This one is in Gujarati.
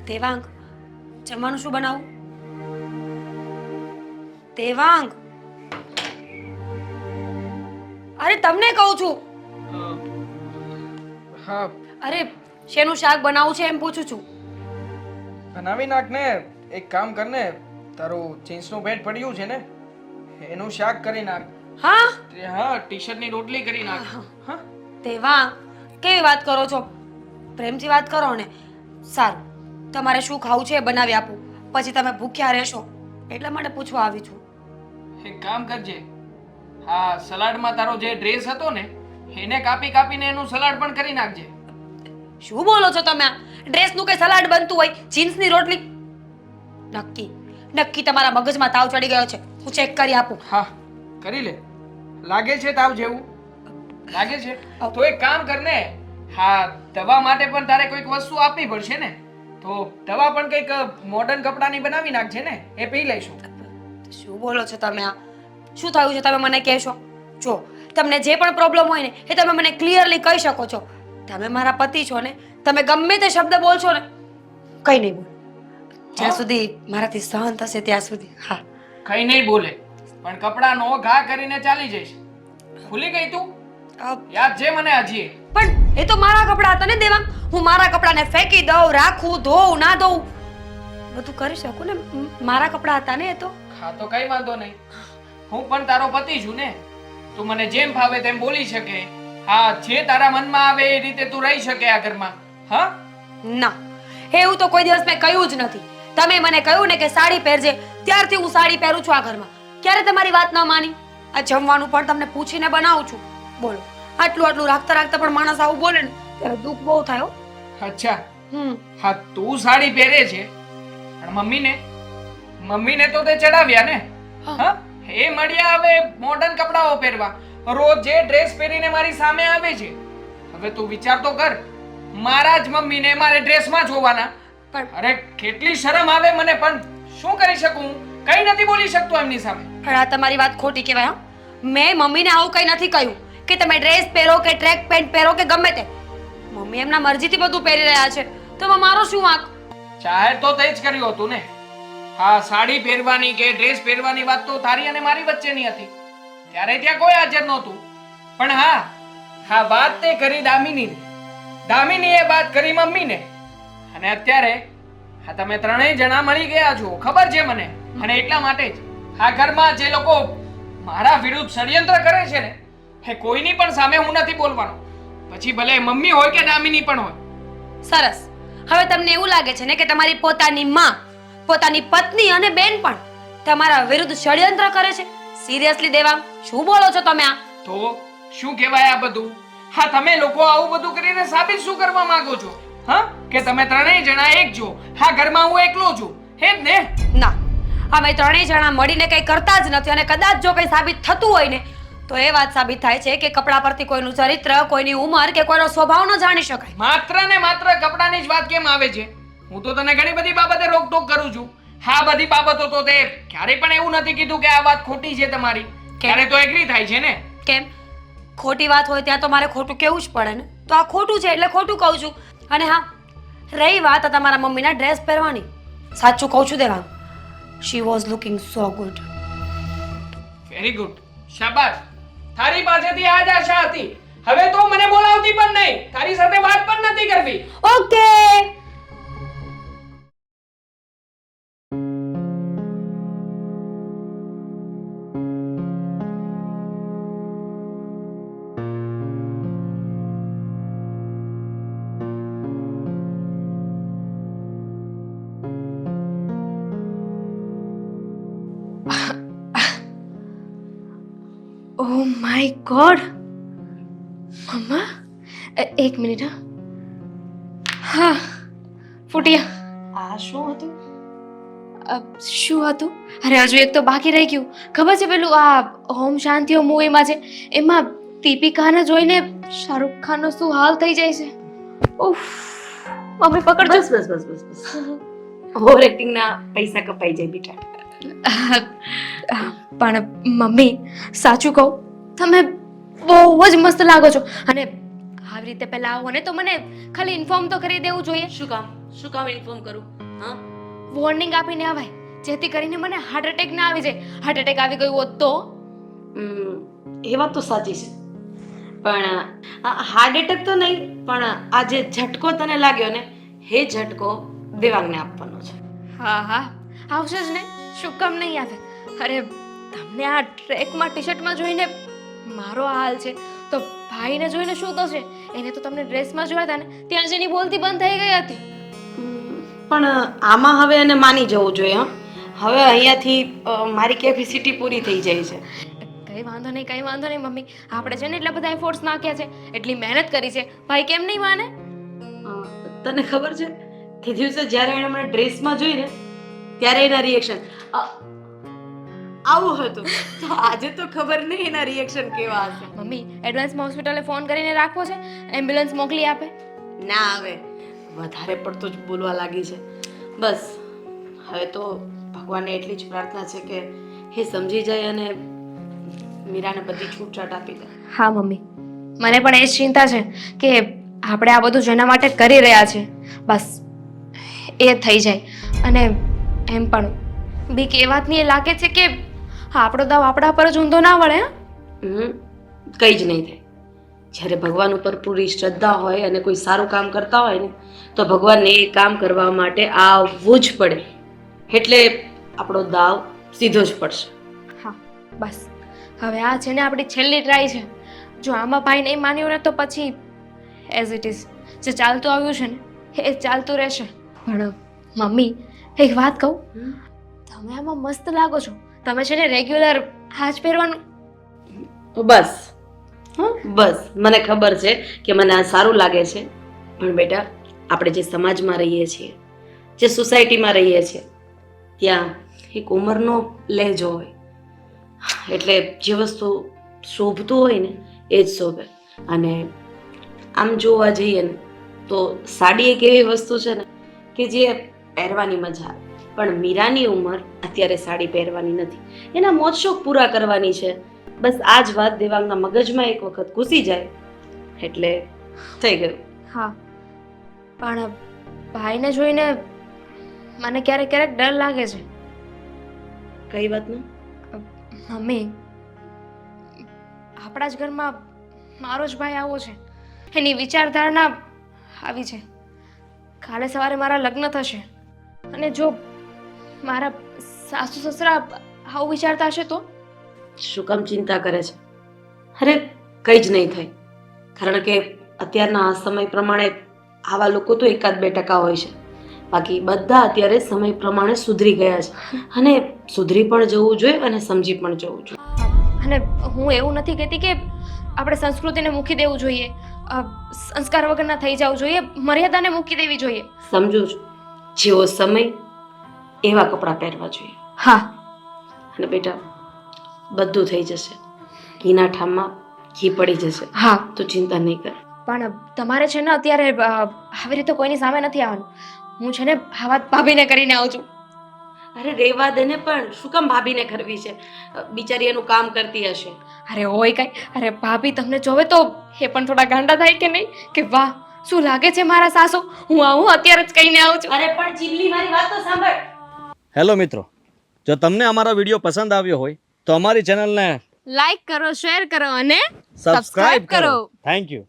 દેવાંગ, જમવાનું શું બનાવું? દેવાંગ, અરે તમને કહું છું. હા, અરે શેનું શાક બનાવું છે એમ પૂછું છું. બનાવી નાખ ને. એક કામ કર ને, તારું જીન્સનું પેન્ટ પડ્યું છે ને, એનું શાક કરી નાખ. હા હા, ટી-શર્ટની રોટલી કરી નાખ. હા, દેવાંગ, કેવી વાત કરો છો? પ્રેમથી વાત કરો ને. સારું, તમારે શું ખાવું છે એ બનાવી આપું, પછી તમે ભૂખ્યા રહેશો એટલા માટે પૂછવા આવી છું. એક કામ કરજે. હા, સલાડમાં તારો જે ડ્રેસ હતો ને, એને કાપી કાપીને એનું સલાડ પણ કરી નાખજે. શું બોલો છો તમે? ડ્રેસનું કઈ સલાડ બનતું હોય? જીન્સની રોટલી? નક્કી નક્કી તમારા મગજમાં તાવ ચડી ગયો છે. હું ચેક કરી આપું. હા, કરી લે. લાગે છે તાવ જેવું? લાગે છે? તો એક કામ કર ને. હા, દવા માટે પણ તારે કોઈક વસ્તુ આપવી પડશે ને. તો દવા પણ કંઈક મોડર્ન કપડાની બનાવી નાખજે ને, એ પી લઈશું. શું બોલો છો તમે? આ શું થયું છે તમે મને કહેશો? જો, તમને જે પણ પ્રોબ્લેમ હોય ને એ તમે મને ક્લિયરલી કહી શકો છો. તમે મારા પતિ છો ને, તમે ગમે તે શબ્દ બોલશો ને, કઈ નહીં બોલ. જ્યાં સુધી મારાથી સહન થશે ત્યાં સુધી. હા, કઈ નહીં બોલે, પણ કપડાનો ઘા કરીને ચાલી જઈશ. ભૂલી ગઈ તું? યાદ છે મને હજી? પણ એ તો મારા કપડાં હતા ને દેવાંગ. હું મારા કપડાને ફેંકી દઉં, રાખું, ધોઉં, ના ધોઉં, બધું કરી શકું ને. મારા કપડાં હતા ને એ તો. હા, તો કઈ વાંધો નહીં. હું પણ તારો પતિ છું ને. તું મને જેમ ફાવે તેમ બોલી શકે. હા, જે તારા મનમાં આવે એ રીતે તું રહી શકે આ ઘરમાં. હા? ના, એવું તો કોઈ દિવસ મેં કહ્યું જ નથી. તમે મને કહ્યું ને કે સાડી પહેરજે, ત્યારથી હું સાડી પહેરું છું આ ઘરમાં. ક્યારે તમારી વાત ન માની? આ જમવાનું પણ તમને પૂછીને બનાવું છું. બોલો, આટલું આટલું રાખતા રાખતા પણ માણસ આવું બોલે ને ત્યારે દુઃખ બહુ થાય હો. અચ્છા. હા, તું સાડી પહેરે છે પણ મમ્મીને તો તે ચડાવ્યા ને. હા, એ મળ્યા હવે મોડર્ન કપડાઓ પહેરવા. રોજ જે ડ્રેસ પહેરીને મારી સામે આવે છે. હવે તું વિચાર તો કર, મારા જ મમ્મીને મારે ડ્રેસમાં જોવાના. પણ અરે કેટલી શરમ આવે મને. પણ શું કરી શકું? કઈ નથી બોલી શકતો એમની સામે. પણ આ તમારી વાત ખોટી કહેવાય. હા, મેં મમ્મીને આવું કઈ નથી કહ્યું કે તમે ડ્રેસ પહેરો કે ટ્રેક પેન્ટ પહેરો કે ગમે તે. મમ્મી એમના મરજીથી બધું પહેરી રહ્યા છે, તો મારો શું વાંક? ચાહે તો તે જ કર્યું હતું ને. હા, સાડી પહેરવાની કે ડ્રેસ પહેરવાની વાત તો તારી અને મારી વચ્ચેની હતી. ત્યારે ત્યાં કોઈ હાજર નહોતું. પણ હા, વાત તે કરી દામિનીને. દામિનીએ વાત કરી મમ્મીને. અને અત્યારે હા, તમે ત્રણેય જણા મળી ગયા છો, ખબર છે મને. અને એટલા માટે જ આ ઘરમાં જે લોકો મારા વિરુદ્ધ ષડયંત્ર કરે છે ને, એ કોઈની પણ સામે હું નથી બોલવાનો. પછી ભલે મમ્મી હોય કે દામિની પણ હોય. સરસ. હવે તમને એવું લાગે છે ને કે તમારી પોતાની માં, પોતાની પત્ની અને બેન પણ તમારા વિરુદ્ધ ષડયંત્ર કરે છે? સિરિયસલી દેવાંગ, શું બોલો છો તમે? આ તો શું કહેવાય આ બધું? હા, તમે લોકો આવું બધું કરીને સાબિત શું કરવા માંગો છો? હા, કે તમે ત્રણેય જણા એક છો. હા, ઘરમાં હું એકલો છું, હે જ ને? ના, અમે ત્રણેય જણા મળીને કંઈ કરતા જ નથી. અને કદાચ જો કંઈ સાબિત થતું હોય ને, તો એ વાત સાબિત થાય છે કે કપડા પરથી કોઈનું ચરિત્ર, કોઈની ઉંમર કે કોઈનો સ્વભાવ ન જાણી શકાય. માત્ર ને માત્ર કપડાની જ વાત કેમ આવે છે? હું તો તને ઘણી બધી બાબતે રોકટોક કરું છું. હા, બધી બાબતો તો તે ક્યારે પણ એવું નથી કીધું કે આ વાત ખોટી છે તમારી. ક્યારે તો એગ્રી થાય છે ને. કેમ? ખોટી વાત હોય ત્યાં તો મારે ખોટું કહેવું જ પડે ને. તો આ ખોટું છે એટલે ખોટું કહું છું. અને હા, રહી વાત તમારા મમ્મીના ડ્રેસ પહેરવાની, સાચું કહું છું Devang, she was looking so good. Very good, શાબાશ. તારી પાસેથી આ જ આશા હતી. હવે તો મને બોલાવતી પણ નહીં, તારી સાથે વાત પણ નથી કરવી. Okay. Oh my god. Mamma, એક મિનિટ. હા, ફૂટ્યા. આ શું હતું? શું હતું? અરે હજુ એક તો બાકી રહી ગયું. ખબર છે પેલું આ હોમ શાંતિઓ મૂવીમાં છે, એમાં દીપિકાને જોઈને શાહરુખ ખાનનો શું હાલ થઈ જાય છે. ઉફ, મમ્મી પકડજો. બસ. ઓવર એક્ટિંગના પૈસા કપાઈ જાય બેટા. પણ મમ્મી સાચું કહું, તમે બહુ જ મસ્ત લાગો છો. અને આવી રીતે પહેલા આવો ને તો મને ખાલી ઇન્ફોર્મ તો કરી દેવું જોઈએ. શું કામ ઇન્ફોર્મ કરું? હા, વોર્નિંગ આપીને આવાય, જેથી કરીને મને હાર્ટ એટેક ના આવી જાય. હાર્ટ એટેક આવી ગયું હોત તો એ વાત તો સાચી છે, પણ હાર્ટ એટેક તો નહીં, પણ આ જે ઝટકો તને લાગ્યો ને એ ઝટકો દેવાંગને આપવાનો છે. હા હા આવશે જ ને, શું કામ નહીં આવે. અરે તમને આ ટ્રેકમાં ટી શર્ટમાં જોઈને મારો આ હાલ છે તો ભાઈને જોઈને શું થશે? એને તો તમને ડ્રેસમાં જોયા હતા ને ત્યાં જેની બોલતી બંધ થઈ ગઈ હતી. પણ આમાં હવે એને માની જવું જોઈએ. હવે અહીંયાથી મારી કેપેસિટી પૂરી થઈ જાય છે. કઈ વાંધો નહીં મમ્મી, આપણે છે ને એટલા બધા એફોર્ટ્સ નાખ્યા છે, એટલી મહેનત કરી છે, ભાઈ કેમ નહીં માને? તને ખબર છે તે દિવસે જ્યારે એણે મને ડ્રેસમાં જોઈ ને ત્યારે એના રિએક્શન આવું હતું. તો આજે તો ખબર નહીં એના રિએક્શન કેવા હશે. મમ્મી એડવાન્સમાં હોસ્પિટલે ફોન કરીને રાખવો છે, એમ્બ્યુલન્સ મોકલી આપે. ના, હવે વધારે પડતું જ બોલવા લાગી છે. બસ હવે તો ભગવાનને એટલી જ પ્રાર્થના છે કે એ સમજી જાય અને મીરાને બધી છૂટછાટ આપી દે. હા મમ્મી, મને પણ એ જ ચિંતા છે કે આપણે આ બધું જેના માટે કરી રહ્યા છે બસ એ થઈ જાય. અને એમ પણ બીક એ વાતની એ લાગે છે કે આપણો દાવ આપણા પર જ ઊંધો ના વળે. કંઈ જ નહીં થાય. જ્યારે ભગવાન ઉપર પૂરી શ્રદ્ધા હોય અને કોઈ સારું કામ કરતા હોય ને તો ભગવાનને એ કામ કરવા માટે આવવું જ પડે. એટલે આપણો દાવ સીધો જ પડશે. હા બસ હવે આ છે ને આપણી છેલ્લી ટ્રાય છે. જો આમાં ભાઈ નહીં માન્યો ને તો પછી એઝ ઇટ ઇઝ જે ચાલતું આવ્યું છે ને એ ચાલતું રહેશે. પણ મમ્મી એક વાત કહું, તમે આમાં મસ્ત લાગો છો. તમે છે ને રેગ્યુલર હાજ પહેરવાનું. બસ બસ મને ખબર છે કે મને આ સારું લાગે છે, પણ બેટા આપણે જે સમાજમાં રહીએ છીએ, જે સોસાયટીમાં રહીએ છીએ, ત્યાં એક ઉંમરનો લહેજો હોય. એટલે જે વસ્તુ શોભતું હોય ને એ જ શોભે. અને આમ જોવા જઈએ ને તો સાડી એક એવી વસ્તુ છે ને કે જે પહેરવાની મજા આવે. પણ મીરાની ઉંમર અત્યારે સાડી પહેરવાની નથી, એના મોજ શોખ પૂરા કરવાની છે. બસ આ જ વાત દેવાંગના મગજમાં એક વખત ઘૂસી જાય એટલે થઈ ગયું. હા પણ ભાઈને જોઈને મને ક્યારેક ક્યારેક ડર લાગે છે. કઈ વાતનું? મમ્મી આપણા જ ઘરમાં મારો જ ભાઈ આવો છે, એની વિચારધારણા આવી છે. કાલે સવારે મારા લગ્ન થશે અને જો મારા સાસુ સસરા આવું વિચારતા હશે તો? શું કામ ચિંતા કરે છે? અરે કંઈ જ નહીં થાય, કારણ કે અત્યારના આ સમય પ્રમાણે આવા લોકો તો 1-2% હોય છે. બાકી બધા અત્યારે સમય પ્રમાણે સુધરી ગયા છે અને સુધરી પણ જવું જોઈએ અને સમજી પણ જવું જોઈએ. અને હું એવું નથી કહેતી કે આપણે સંસ્કૃતિને મૂકી દેવું જોઈએ, સંસ્કાર વગરના થઈ જવું જોઈએ, મર્યાદાને મૂકી દેવી જોઈએ. સમજુ છું, જેવો સમય એવા કપડાં પહેરવા જોઈએ. હા અને બેટા બધું થઈ જશે, ઘીના ઠામમાં ઘી પડી જશે. હા તો ચિંતા નહીં કર. પણ તમારે છે ને અત્યારે આવી રીતે કોઈની સામે નથી આવવાનું. હું છે ને આ વાત ભાભીને કરીને આવું છું. અરે રેવા દે ને, પણ શું કામ ભાભીને કરવી છે? બિચારી એનું કામ કરતી હશે. અરે હોય કઈ, અરે ભાભી તમને જોવે તો એ પણ થોડા ગાંડા થાય કે નહીં કે વાહ શું લાગે છે મારા સાસુ, હું આવું અત્યારે જ કહીને આવું છું. અરે પણ ચીમલી મારી વાત તો સાંભળ. હેલો મિત્રો, જો તમને અમારો વિડીયો પસંદ આવ્યો હોય તો અમારી ચેનલને લાઈક કરો, શેર કરો અને સબસ્ક્રાઇબ કરો. Thank you.